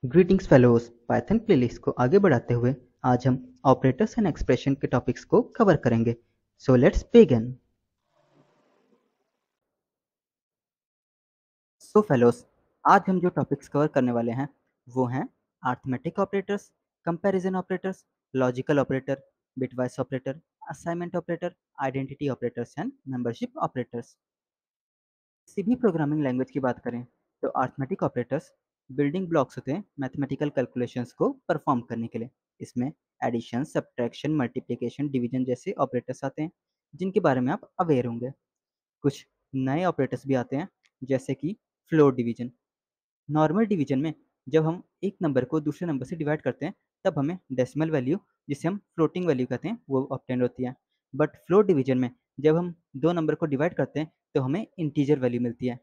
Greetings fellows Python playlist को आगे बढ़ाते हुए आज हम ऑपरेटर्स एंड एक्सप्रेशन के टॉपिक्स को कवर करेंगे। So let's begin. So fellows, आज हम जो टॉपिक्स कवर करने वाले हैं वो हैं arithmetic operators, comparison operators, logical operator, bitwise operator, assignment operator, identity operators and membership operators. किसी भी प्रोग्रामिंग लैंग्वेज की बात करें तो अरिथमेटिक ऑपरेटर्स बिल्डिंग ब्लॉक्स होते हैं मैथमेटिकल कैलकुलेशंस को परफॉर्म करने के लिए। इसमें एडिशन, सब्ट्रैक्शन, मल्टीप्लिकेशन, डिवीजन जैसे ऑपरेटर्स आते हैं जिनके बारे में आप अवेयर होंगे। कुछ नए ऑपरेटर्स भी आते हैं जैसे कि फ्लोट डिवीजन। नॉर्मल डिवीजन में जब हम एक नंबर को दूसरे नंबर से डिवाइड करते हैं तब हमें डेसिमल वैल्यू, जिसे हम फ्लोटिंग वैल्यू कहते हैं, वो ऑब्टेन होती है। बट फ्लोट डिवीजन में जब हम दो नंबर को डिवाइड करते हैं तो हमें इंटीजर वैल्यू मिलती है।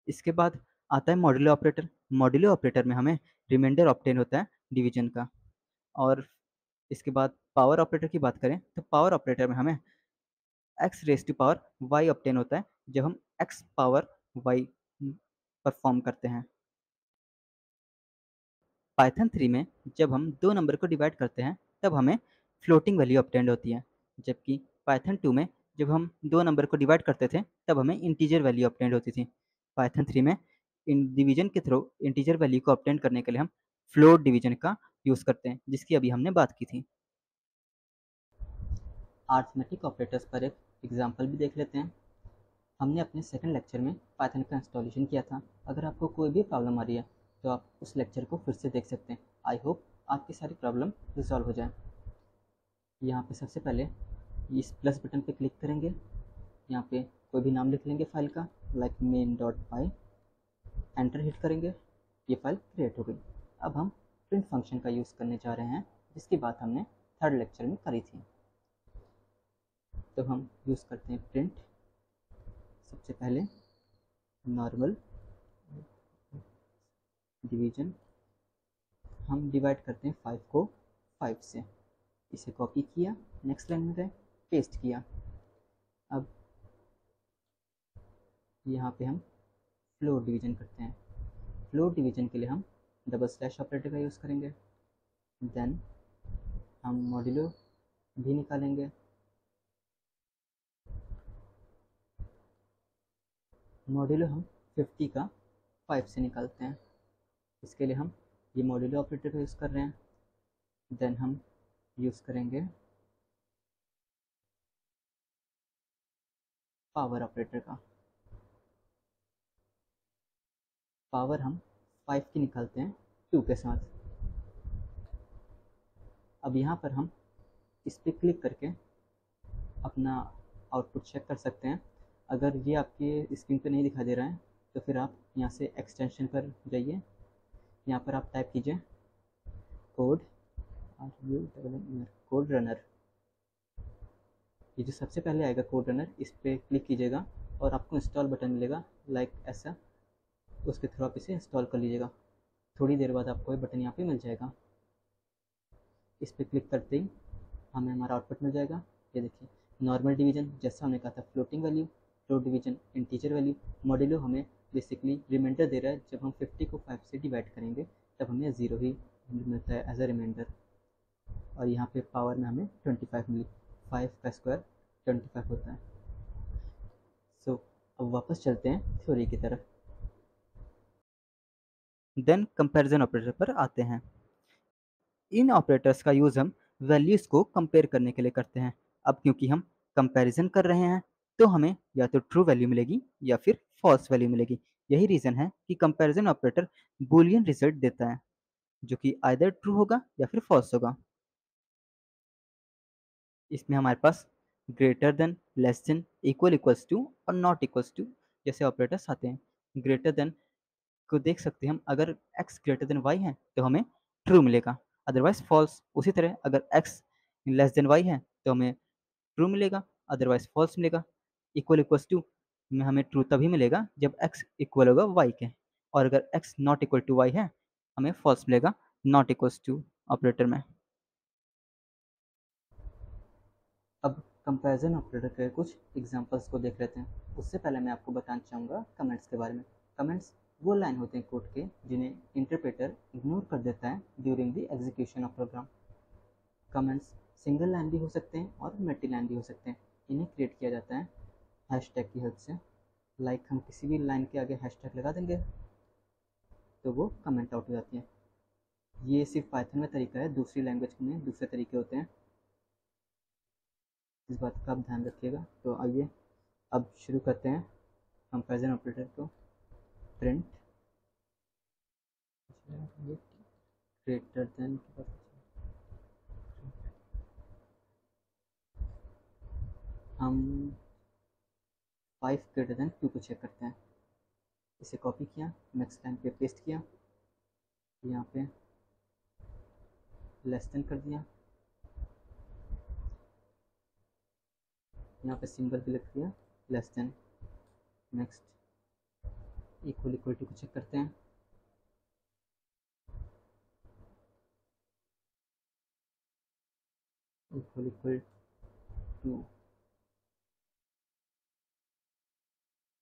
इसके बाद आता है मॉड्यूलो ऑपरेटर। मॉड्यूलो ऑपरेटर में हमें रिमाइंडर ऑब्टेन होता है डिवीजन का। और इसके बाद पावर ऑपरेटर की बात करें तो पावर ऑपरेटर में हमें x raise to power y obtain होता है जब हम एक्स पावर वाई परफॉर्म करते हैं। पाइथन 3 में जब हम दो नंबर को डिवाइड करते हैं तब हमें फ्लोटिंग वैल्यू ऑब्टेंड होती है, जबकि पाइथन 2 में जब हम दो नंबर को डिवाइड करते थे तब हमें इंटीजर वैल्यू ऑब्टेंड होती थी। पाइथन 3 में इन डिवीजन के थ्रू इंटीजर वैल्यू को ऑब्टेंड करने के लिए हम फ्लोट डिवीजन का यूज़ करते हैं, जिसकी अभी हमने बात की थी। अरिथमेटिक ऑपरेटर्स पर एक एग्जाम्पल भी देख लेते हैं। हमने अपने सेकंड लेक्चर में पाइथन का इंस्टॉलेशन किया था। अगर आपको कोई भी प्रॉब्लम आ रही है तो आप उस लेक्चर को फिर से देख सकते हैं। आई होप आपकी सारी प्रॉब्लम रिजॉल्व हो जाए। यहाँ पे सबसे पहले इस प्लस बटन पे क्लिक करेंगे। यहाँ पे कोई भी नाम लिख लेंगे फाइल का, लाइक main.py। एंटर हिट करेंगे, ये फाइल क्रिएट हो गई। अब हम प्रिंट फंक्शन का यूज़ करने जा रहे हैं, जिसकी बात हमने थर्ड लेक्चर में करी थी। तो हम यूज़ करते हैं प्रिंट। सबसे पहले नॉर्मल डिवीजन, हम डिवाइड करते हैं 5 को 5 से। इसे कॉपी किया, नेक्स्ट लाइन में गए, पेस्ट किया। अब यहाँ पे हम फ्लोर डिवीजन करते हैं। फ्लोर डिवीजन के लिए हम डबल स्लैश ऑपरेटर का यूज़ करेंगे। देन हम मॉड्यूलो भी निकालेंगे। मॉड्यूलो हम 50 का 5 से निकालते हैं। इसके लिए हम ये मॉड्यूलो ऑपरेटर का यूज़ कर रहे हैं। देन हम यूज़ करेंगे पावर ऑपरेटर का। पावर हम 5 की निकालते हैं 2 के साथ। अब यहाँ पर हम इस पर क्लिक करके अपना आउटपुट चेक कर सकते हैं। अगर ये आपके स्क्रीन पे नहीं दिखाई दे रहा है तो फिर आप यहाँ से एक्सटेंशन पर जाइए। यहाँ पर आप टाइप कीजिए कोड कोड रनर। ये जो सबसे पहले आएगा कोड रनर, इस पर क्लिक कीजिएगा और आपको इंस्टॉल बटन मिलेगा, लाइक ऐसा। उसके थ्रू आप इसे इंस्टॉल कर लीजिएगा। थोड़ी देर बाद आपको ये बटन यहाँ पे मिल जाएगा। इस पर क्लिक करते ही हमें हमारा आउटपुट मिल जाएगा। ये देखिए, नॉर्मल डिवीजन जैसा हमने कहा था floating value, float division integer value, modulo हमें बेसिकली रिमाइंडर दे रहा है। जब हम 50 को 5 से डिवाइड करेंगे तब हमें 0 ही मिलता है एज अ रिमाइंडर। और यहाँ पे पावर में हमें 25 मिली। 5 का स्क्वायर 25 होता है। सो अब वापस चलते हैं थ्योरी की तरफ। देन कंपैरिजन ऑपरेटर पर आते हैं। इन ऑपरेटर्स का यूज़ हम वैल्यूज़ को कंपेयर करने के लिए करते हैं। अब क्योंकि हम कंपैरिजन कर रहे हैं तो हमें या तो ट्रू वैल्यू मिलेगी या फिर फॉल्स वैल्यू मिलेगी। यही रीज़न है कि कंपैरिजन ऑपरेटर बूलियन रिजल्ट देता है, जो कि आइदर ट्रू होगा या फिर फॉल्स होगा। इसमें हमारे पास greater than, less than, equal equals to और नॉट इक्वल्स टू जैसे ऑपरेटर्स आते हैं। ग्रेटर देन को देख सकते हैं हम, अगर x ग्रेटर देन y है तो हमें ट्रू मिलेगा, अदरवाइज फॉल्स। उसी तरह अगर x लेस देन y है तो हमें ट्रू मिलेगा, अदरवाइज फॉल्स मिलेगा। इक्वल इक्वल्स टू में हमें ट्रू तभी मिलेगा जब x इक्वल होगा y के, और अगर x not equal to y है हमें फॉल्स मिलेगा नॉट इक्वल्स टू ऑपरेटर में। अब कंपैरिजन ऑपरेटर के कुछ एग्जांपल्स को देख लेते हैं। उससे पहले मैं आपको बताना चाहूँगा कमेंट्स के बारे में। कमेंट्स वो लाइन होते हैं कोड के जिन्हें इंटरप्रेटर इग्नोर कर देता है during the execution of program. Comments single line भी हो सकते हैं और मल्टी लाइन भी हो सकते हैं। इन्हें क्रिएट किया जाता है हैशटैग की हेल्प से। लाइक हम किसी भी लाइन के आगे हैशटैग लगा देंगे तो वो कमेंट आउट हो जाती है। ये सिर्फ पाइथन में तरीका है, दूसरी लैंग्वेज में दूसरे तरीके होते हैं, इस बात का आप ध्यान रखिएगा। तो आइए अब शुरू करते हैं कंपैरिजन ऑपरेटर को। प्रिंट ग्रेटर देन हम 5 ग्रेटर देन 2 को चेक करते हैं। इसे कॉपी किया, नेक्स्ट लाइन पे पेस्ट किया, यहाँ पे लेस देन कर दिया, यहाँ पे सिंबल भी लिख दिया less than. Next equal equal to को चेक करते हैं। Equal equal to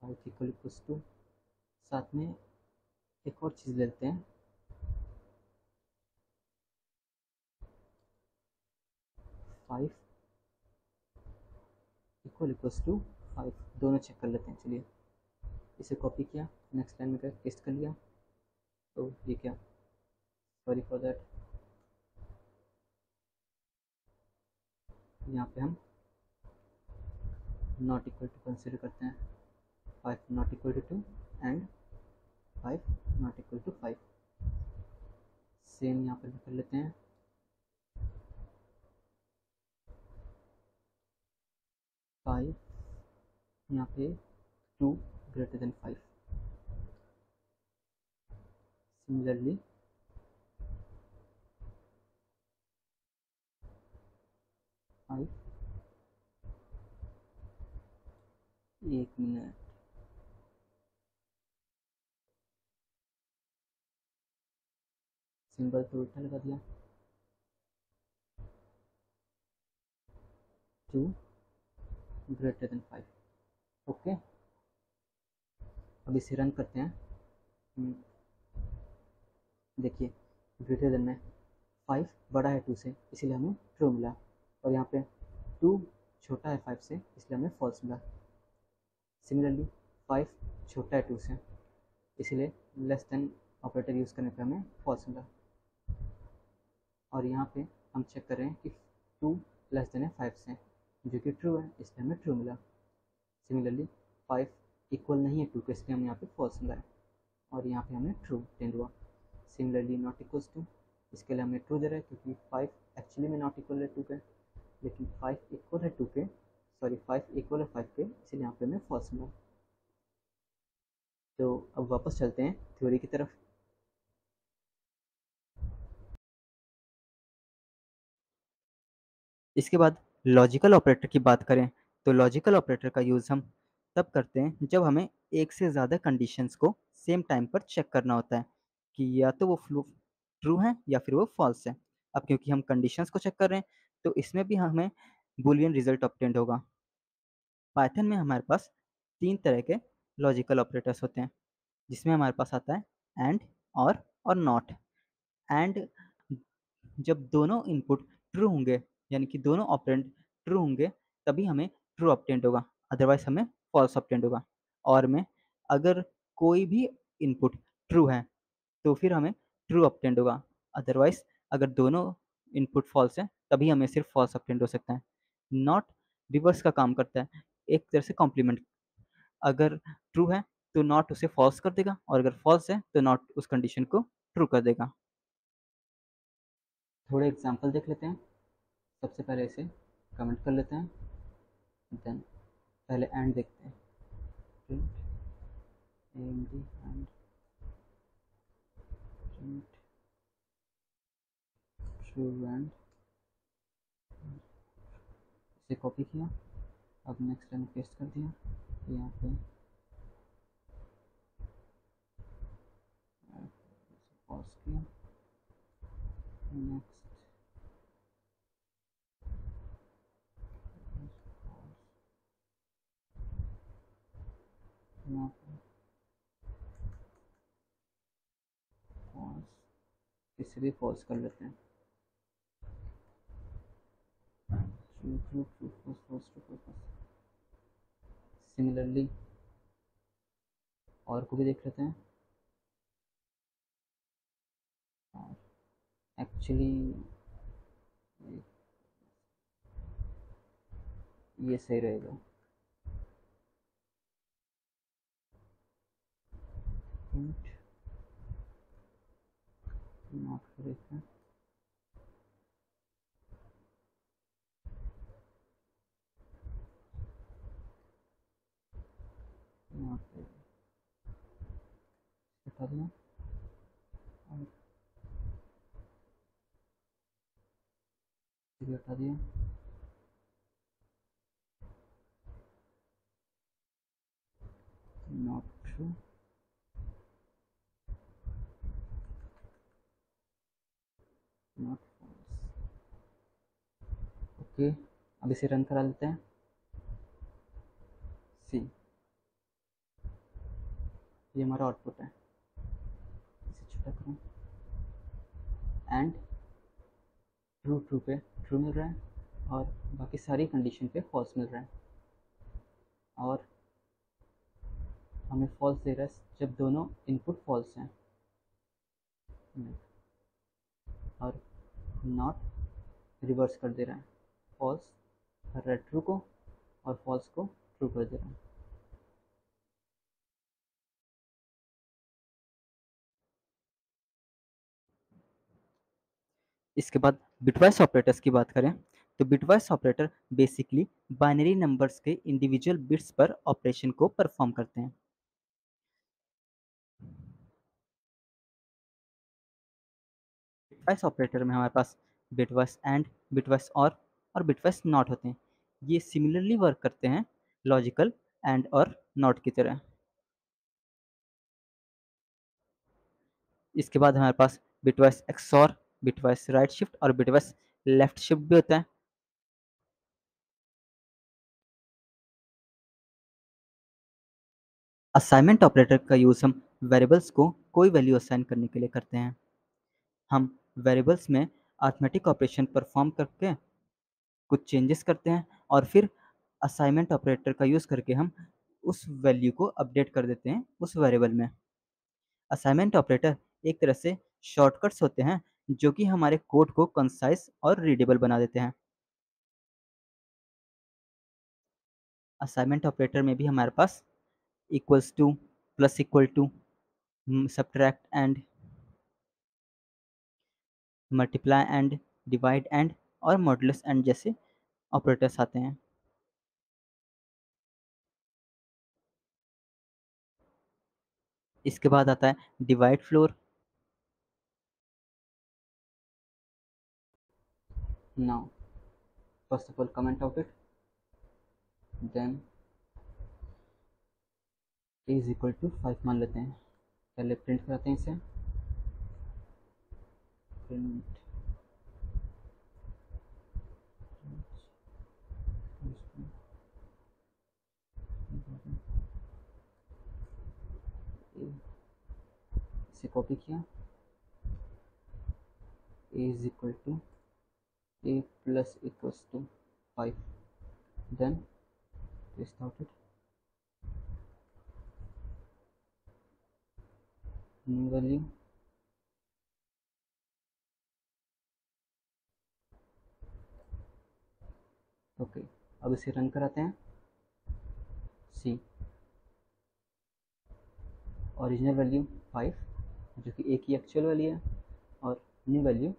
5 equal equals to. साथ में एक और चीज़ लेते हैं, 5 इक्वल इक्वल्स टू 5, दोनों चेक कर लेते हैं। चलिए इसे कॉपी किया, नेक्स्ट लाइन में पेस्ट कर लिया। तो ये क्या, सॉरी फॉर दैट, यहाँ पे हम नॉट इक्वल टू कंसिडर करते हैं। 5 not equal to 2 and 5 not equal to 5। Same यहाँ पर भी कर लेते हैं। 5 यहाँ पे 2 greater than 5। Similarly 5, 1 minute, symbol तो उल्टा लगा दिया, 2 ग्रेटर देन 5। ओके, अब इसे रन करते हैं। देखिए ग्रेटर देन में 5 बड़ा है 2 से, इसलिए हमें ट्रू मिला, और यहाँ पे 2 छोटा है 5 से, इसलिए हमें फॉल्स मिला। सिमिलरली 5 छोटा है 2 से, इसलिए लेस देन ऑपरेटर यूज़ करने पर हमें फॉल्स मिला। और यहाँ पे हम चेक कर रहे हैं कि 2 लेस देन है 5 से, जो कि ट्रू है, इसलिए हमें ट्रू मिला। सिमिलरली 5 इक्वल नहीं है 2 के, इसलिए हमें यहाँ पे फॉल्स मिला है, और यहाँ पे हमें ट्रू टेंड हुआ। सिमिलरली नॉट इक्वल्स टू, इसके लिए हमें ट्रू दे रहा है क्योंकि 5 एक्चुअली में नॉट इक्वल है 2 के, लेकिन 5 इक्वल है 2 के, सॉरी 5 इक्वल है 5 के, इसलिए यहाँ पे हमें फॉल्स मिला। तो अब वापस चलते हैं थ्योरी की तरफ। इसके बाद लॉजिकल ऑपरेटर की बात करें तो लॉजिकल ऑपरेटर का यूज़ हम तब करते हैं जब हमें एक से ज़्यादा कंडीशंस को सेम टाइम पर चेक करना होता है कि या तो वो ट्रू है या फिर वो फॉल्स है। अब क्योंकि हम कंडीशंस को चेक कर रहे हैं तो इसमें भी हमें बूलियन रिजल्ट ऑब्टेंड होगा। पाइथन में हमारे पास 3 तरह के लॉजिकल ऑपरेटर्स होते हैं, जिसमें हमारे पास आता है एंड, और नॉट। एंड जब दोनों इनपुट ट्रू होंगे, यानी कि दोनों ऑपरेंड ट्रू होंगे, तभी हमें ट्रू ऑब्टेंड होगा, अदरवाइज हमें फॉल्स ऑब्टेंड होगा। और में अगर कोई भी इनपुट ट्रू है तो फिर हमें ट्रू ऑब्टेंड होगा, अदरवाइज अगर दोनों इनपुट फॉल्स है तभी हमें सिर्फ फॉल्स ऑब्टेंड हो सकता है। नॉट रिवर्स का काम करता है, एक तरह से कॉम्प्लीमेंट। अगर ट्रू है तो नॉट उसे फॉल्स कर देगा, और अगर फॉल्स है तो नॉट उस कंडीशन को ट्रू कर देगा। थोड़े एग्जाम्पल देख लेते हैं। सबसे पहले इसे कमेंट कर लेते हैं, देन पहले एंड देखते हैं। Print and and print true and, इसे कॉपी किया, अब नेक्स्ट लाइन पेस्ट कर दिया, यहाँ पे पॉज किया, नेक्स्ट यहाँ पे इसे भी फॉल्स कर लेते हैं। True true true false false true false. Similarly और को भी देख लेते हैं। एक्चुअली ये सही रहेगा। नॉट करेक्ट है। नॉट हटा दिया और ये हटा दिया। Not true. Not false. Okay, अब इसे रन करा लेते हैं। सी, ये हमारा आउटपुट है। इसे छोटा करूँ एंड ट्रू ट्रू पे ट्रू मिल रहा है और बाकी सारी कंडीशन पे फॉल्स मिल रहा है। और हमें फॉल्स दे रहा है जब दोनों इनपुट फॉल्स हैं। और नॉट रिवर्स कर दे रहा है, फॉल्स कर रहा है ट्रू को और फॉल्स को ट्रू कर दे रहा है। इसके बाद बिटवाइस ऑपरेटर्स की बात करें तो bitwise operator basically binary numbers के इंडिविजुअल बिट्स पर ऑपरेशन को परफॉर्म करते हैं। बिटवाइस ऑपरेटर में हमारे पास बिटवाइस एंड, बिटवाइस और बिटवाइस नॉट होते हैं। ये सिमिलरली वर्क करते हैं लॉजिकल एंड और नॉट की तरह। इसके बाद हमारे पास bitwise XOR, bitwise right shift और बिटवाइस लेफ्ट शिफ्ट भी होता है। असाइनमेंट ऑपरेटर का यूज़ हम वेरिएबल्स को कोई वैल्यू असाइन करने के लिए करते हैं। हम वेरिएबल्स में अरिथमेटिक ऑपरेशन परफॉर्म करके कुछ चेंजेस करते हैं और फिर असाइनमेंट ऑपरेटर का यूज़ करके हम उस वैल्यू को अपडेट कर देते हैं उस वेरिएबल में। असाइनमेंट ऑपरेटर एक तरह से शॉर्टकट्स होते हैं जो कि हमारे कोड को कंसाइज और रीडेबल बना देते हैं। असाइनमेंट ऑपरेटर में भी हमारे पास equals to, plus equal to, subtract and, multiply and, divide and और मॉडुलस एंड जैसे ऑपरेटर्स आते हैं। इसके बाद आता है divide floor. Now first of all comment out it, then a is equal to 5 मान लेते हैं। पहले प्रिंट कराते हैं इसे। प्रिंट इसे कॉपी किया, a is equal to a plus equals to 5, then paste out it, new value, okay. अब इसे रन कराते हैं। सी, ओरिजिनल वैल्यू 5 जो कि a की एक्चुअल वैल्यू है और न्यू वैल्यू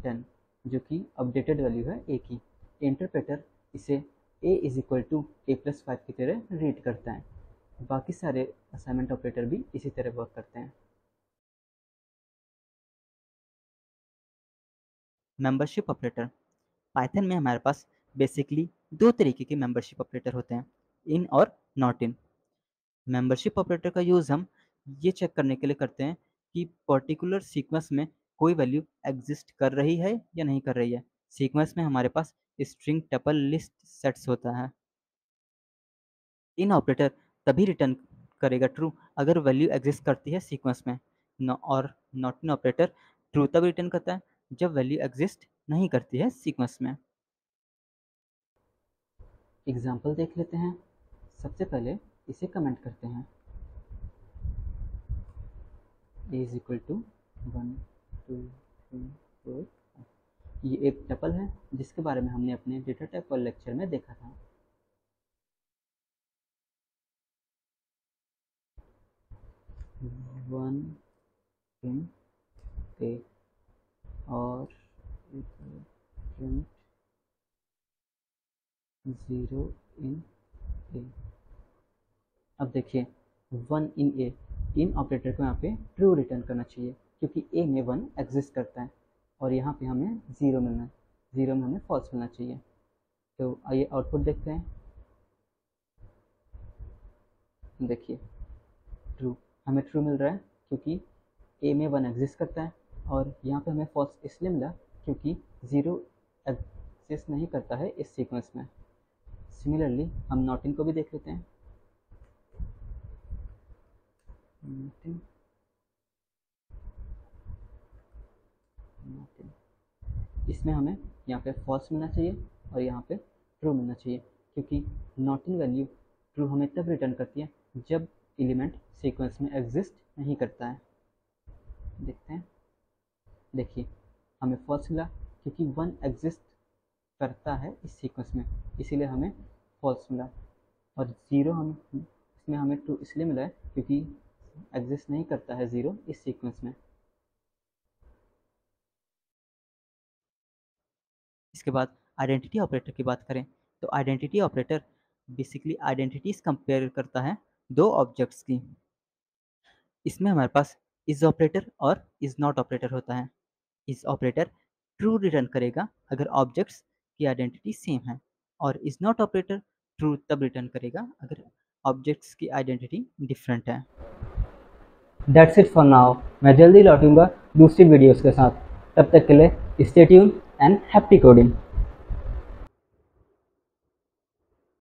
10 जो कि अपडेटेड वैल्यू है a की। इंटरप्रेटर इसे a is equal to a plus 5 की तरह रीड करता है। बाकी सारे असाइनमेंट ऑपरेटर भी इसी तरह वर्क करते हैं। मेंबरशिप ऑपरेटर, पाइथन में हमारे पास बेसिकली दो तरीके के मेंबरशिप ऑपरेटर होते हैं, इन और नॉट इन। मेंबरशिप ऑपरेटर का यूज़ हम ये चेक करने के लिए करते हैं कि पर्टिकुलर सीक्वेंस में कोई वैल्यू एग्जिस्ट कर रही है या नहीं कर रही है। सीक्वेंस में हमारे पास स्ट्रिंग टपल लिस्ट सेट्स होता है। इन ऑपरेटर तभी रिटर्न करेगा ट्रू अगर वैल्यू एग्जिस्ट करती है सीक्वेंस में, और नॉट इन ऑपरेटर ट्रू तब रिटर्न करता है जब वैल्यू एग्जिस्ट नहीं करती है सीक्वेंस में। एग्जाम्पल देख लेते हैं। सबसे पहले इसे कमेंट करते हैं, a इज इक्वल टू 1 2 3 4। ये एक टपल है जिसके बारे में हमने अपने डेटा टाइप वाले लेक्चर में देखा था। वन इन ए और प्रिंट 0 इन ए। अब देखिए 1 इन ए, इन ऑपरेटर को यहाँ पे ट्रू रिटर्न करना चाहिए क्योंकि ए में 1 एग्जिस्ट करता है और यहाँ पे हमें 0 मिलना है, 0 में हमें फॉल्स मिलना चाहिए। तो आइए आउटपुट देखते हैं। देखिए ट्रू, हमें ट्रू मिल रहा है क्योंकि ए में 1 एग्जिस्ट करता है और यहाँ पे हमें फॉल्स इसलिए मिला क्योंकि 0 एग्जिस्ट नहीं करता है इस सीक्वेंस में। सिमिलरली हम नॉट इन को भी देख लेते हैं। इसमें हमें यहाँ पे फॉल्स मिलना चाहिए और यहाँ पे ट्रू मिलना चाहिए क्योंकि नॉट इन वैल्यू ट्रू हमें तब रिटर्न करती है जब एलिमेंट सीक्वेंस में एग्जिस्ट नहीं करता है। देखते हैं, देखिए हमें फॉल्स मिला क्योंकि 1 एग्जिस्ट करता है इस सीक्वेंस में, इसीलिए हमें फॉल्स मिला। और 0 हम इसमें हमें ट्रू इसलिए मिला है क्योंकि एग्जिस्ट नहीं करता है 0 इस सीक्वेंस में। इसके बाद आइडेंटिटी ऑपरेटर की बात करें तो identity operator basically identities compare करता है दो ऑब्जेक्ट्स की। इसमें हमारे पास इज ऑपरेटर और इज नॉट ऑपरेटर होता है। इज ऑपरेटर ट्रू रिटर्न करेगा अगर ऑब्जेक्ट्स की आइडेंटिटी सेम है और इज नॉट ऑपरेटर ट्रू तब रिटर्न करेगा अगर ऑब्जेक्ट्स की आइडेंटिटी डिफरेंट है। That's it for now. मैं जल्दी लौटूंगा दूसरी वीडियोस के साथ। तब तक के लिए stay tune and happy coding.